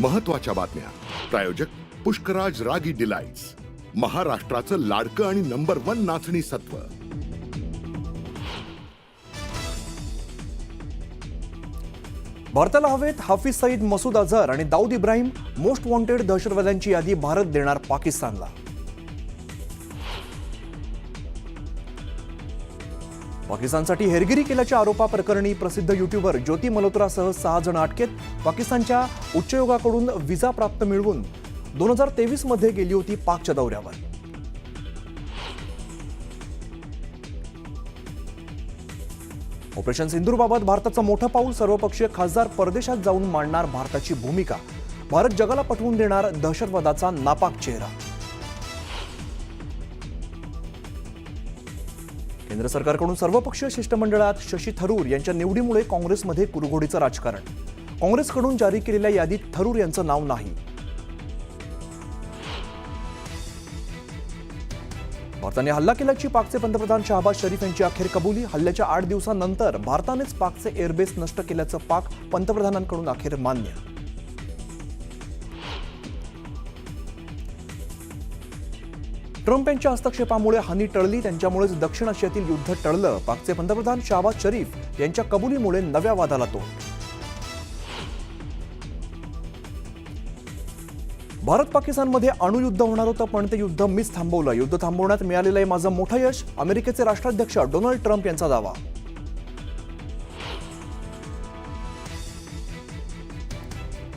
महत्त्वाच्या बातम्या. प्रायोजक पुष्कराज रागी डिलाइट्स, महाराष्ट्राचं लाडकं आणि नंबर 1 नाचणी सत्व. भारताला हवेत हाफिज सईद, मसूद अझहर आणि दाऊद इब्राहिम मोस्ट वॉन्टेड दहशतवाद्यांची यादी भारत देणार पाकिस्तानला. पाकिस्तानसाठी हेरगिरी केल्याच्या आरोपाप्रकरणी प्रसिद्ध युट्यूबर ज्योती मल्होत्रासह 6 जण अटकेत. पाकिस्तानच्या उच्चायोगाकडून व्हिसा प्राप्त मिळवून 2023 मध्ये गेली होती पाकच्या दौऱ्यावर. ऑपरेशन सिंदूरबाबत भारताचं मोठं पाऊल. सर्वपक्षीय खासदार परदेशात जाऊन मांडणार भारताची भूमिका. भारत जगाला पटवून देणार दहशतवादाचा नापाक चेहरा. केंद्र सरकारकडून सर्वपक्षीय शिष्टमंडळात शशी थरूर यांच्या निवडीमुळे काँग्रेसमध्ये कुरघोडीचं राजकारण. काँग्रेसकडून जारी केलेल्या यादीत थरूर यांचं नाव नाही. भारताने हल्ला केल्याची पाकचे पंतप्रधान शहबाज शरीफ यांची अखेर कबुली. हल्ल्याच्या 8 दिवसांनंतर भारतानेच पाकचे एअरबेस नष्ट केल्याचं पाक पंतप्रधानांकडून अखेर मान्य. ट्रम्प यांच्या हस्तक्षेपामुळे हानी टळली, त्यांच्यामुळेच दक्षिण आशियातील युद्ध टळलं. पाकचे पंतप्रधान शहबाज शरीफ यांच्या कबुलीमुळे नव्या वादाला तोंड. भारत पाकिस्तानमध्ये अणुयुद्ध होणार होतं, पण ते युद्ध मीच थांबवलं. युद्ध थांबवण्यात मिळालेलं आहे माझं मोठं यश, अमेरिकेचे राष्ट्राध्यक्ष डोनाल्ड ट्रम्प यांचा दावा.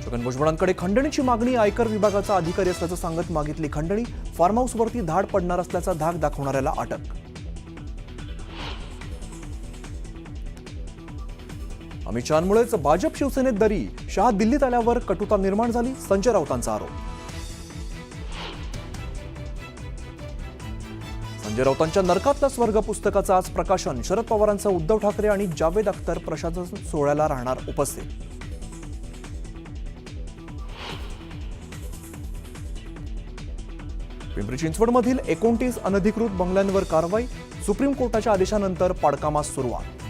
छगन भुजबळांकडे खंडणीची मागणी. आयकर विभागाचा अधिकारी असल्याचं सांगत मागितली खंडणी. फार्म हाऊसवरती धाड पडणार असल्याचा धाक दाखवणाऱ्याला अटक. अमित शहांमुळेच भाजप शिवसेनेत दरी. शहा दिल्लीत आल्यावर कटुता निर्माण झाली, संजय राऊतांचा आरोप. संजय राऊतांच्या नरकातला स्वर्ग पुस्तकाचं आज प्रकाशन. शरद पवारांचं उद्धव ठाकरे आणि जावेद अख्तर प्रशासन सोहळ्याला राहणार उपस्थित. पिंपरी चिंचवडमधील 29 अनधिकृत बंगल्यांवर कारवाई. सुप्रीम कोर्टाच्या आदेशानंतर पाडकामास सुरुवात.